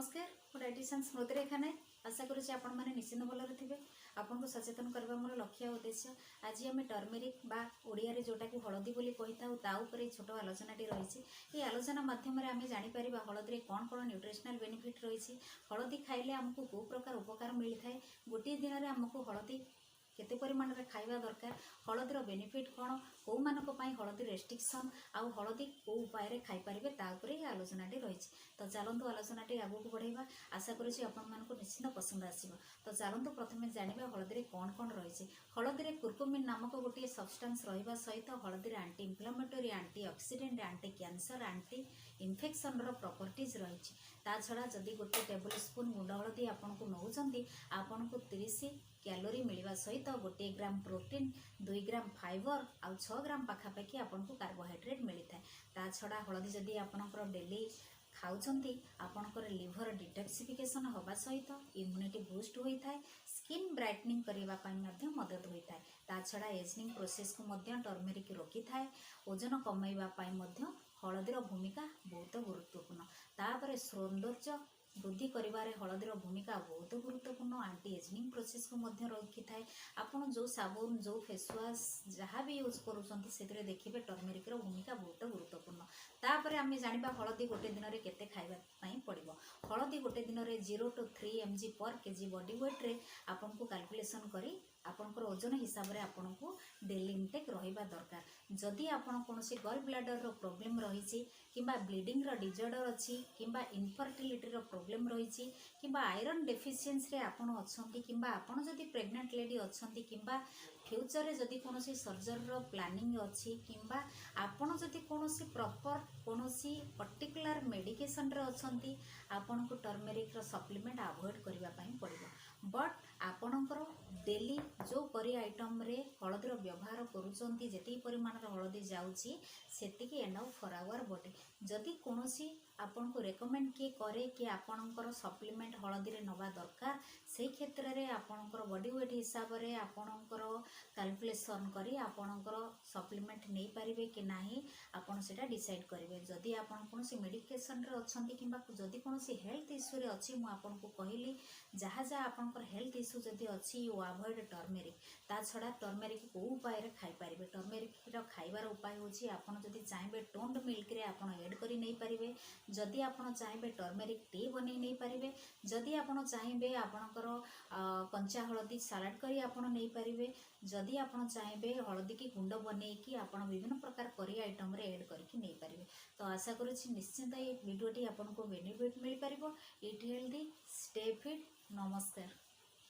नमस्कार मो डाइटिशियन स्मृति रेखा नायक आशा करुँच आपण मैंने निश्चित भलरे थे आपको सचेतन करने मोर लक्ष्य उद्देश्य आज आम टर्मेरिक बा ओडिया जोटा को हलदी बोली कही था छोट आलोचनाटी रही ये आलोचना मध्यम आम जापर हलदी कौन कौन न्यूट्रिशनल बेनिफिट रही हलदी खाइले आमको कौ प्रकार उपकार मिलता है गोटे दिन में आमको हलदी केते परिमाण रे खाइबा दरकार हलदीर बेनिफिट कौन कौ मानक हलदी रेस्ट्रिक्शन आउ हलदी कौ उपाय रे खाई पारिबे ता उपरे ये आलोचनाटी रही तो चलतु आलोचनाटी आगू बढ़ाइबा आशा करुँच आपको निश्चित पसंद आसीबो। तो चलतु प्रथमे जानिबा हलदी कौन कौन रही हलदी कुरकुमिन नामक गोटे सब्सटेंस रहिबा सहित हलदी anti inflammatory anti oxidant anti cancer anti infection properties रही ता छड़ा जदि गोटे टेबल स्पून गुंड हलदी आपको नौचंती आपको 30 कैलोरी मिलवा सहित 1 ग्राम प्रोटीन 2 ग्राम फाइबर आउ 6 ग्राम पाखापाखि आपको कार्बोहाइड्रेट मिलता है ता छड़ा हलदी जदि आपनकर डेली खाऊंती आपनकर लिवर डिटॉक्सिफिकेशन होगा सहित इम्यूनिटी बूस्ट होता है स्किन ब्राइटनिंग करने मदद होता है ता छड़ा एजिंग प्रोसेस को टर्मेरिक रोकी थाए ओजन कमाइबा हलदीर भूमिका बहुत गुरुत्वपूर्ण तापर सौंदर्य वृद्धि करिबारे हलदीर भूमिका बहुत गुरुत्वपूर्ण एंटी एजिंग प्रोसेस को रखी थाए आपन जो साबुन जो फेस वाश जहाँ भी यूज करुँच से देखिए टर्मेरिक भूमिका बहुत गुरुत्वपूर्ण तापर आम जाना हलदी गोटे दिन में केते खाइबा पड़ो हलदी गोटे दिन में 0 to 3 mg पर केजी बॉडी वेट रे आपको कैलकुलेशन करी आपनकर ओजन हिसाब से आपको डेली इनटेक रहिबा दरकार जदि आपन कोनोसी गल ब्लाडर रो प्रॉब्लम रही किंबा ब्लीडिंग रो डिजॉर्डर अच्छी किंबा इनफर्टिलिटी रो प्रॉब्लम रही किंबा आयरन डेफिशिएंसी रे आपन अछंती किंबा आपन जदि प्रेग्नेंट लेडी अछंती किंबा फ्यूचर रे जदि कोनोसी सर्जरी रो प्लानिंग अच्छी किंबा आपन जदि कोनोसी प्रॉपर कोनोसी पर्टिकुलर मेडिकेशन रे अछंती आपन को टर्मेरिक रो सप्लीमेंट अवॉइड करबा पई पड़िबो बट आपणकर डेली जो करी आइटम रे हलदीर व्यवहार करुँच जी परिमाण हलदी जाऊँगी सेतिकी एनफ फॉर आवर बॉडी जदि कोनोसी आपन को रेकमेंड किए करे कि आपणकर सप्लीमेंट हलदी रे नवा दरकार से क्षेत्र में आपणकर बॉडी वेट हिसाब से आपणकर कैलकुलेशन करी आपणकर सप्लीमेंट नहीं पारिबे कि नाही आपन सेटा डिसाइड करेंगे जदि आपन कोनोसी मेडिकेशन रे अछंती किंबा जदि कोनोसी हेल्थ इश्यू रे अछि मु आपन को कहली जहाँ जहाँ आपनकर हेल्थ इश्यू जदि अच्छी यू अवॉइड टर्मेरिक ता छड़ा टर्मेरिक को उपाय रे खाई पारिबे टर्मेरिक रो खाइबार उपाय होची आपन जदि चाहेबे टोन्ड मिल्क रे आपन ऐड करी नहीं पारिबे जदि आपन चाहेबे टर्मेरिक टी बनै नहीं पारिबे जदि आपन चाहेबे आपनकर कंचा हलदी सलाड करी आपन नहीं पारिबे जदि आपन चाहेबे हलदी की गुंड बनै कि आपन विभिन्न प्रकार करी आइटम रे ऐड करके नहीं पारिबे। तो आशा करूछि निश्चिंत ये वीडियोटी आपन को बेनिफिट मिल पारिबो। Eat healthy stay fit. नमस्कार।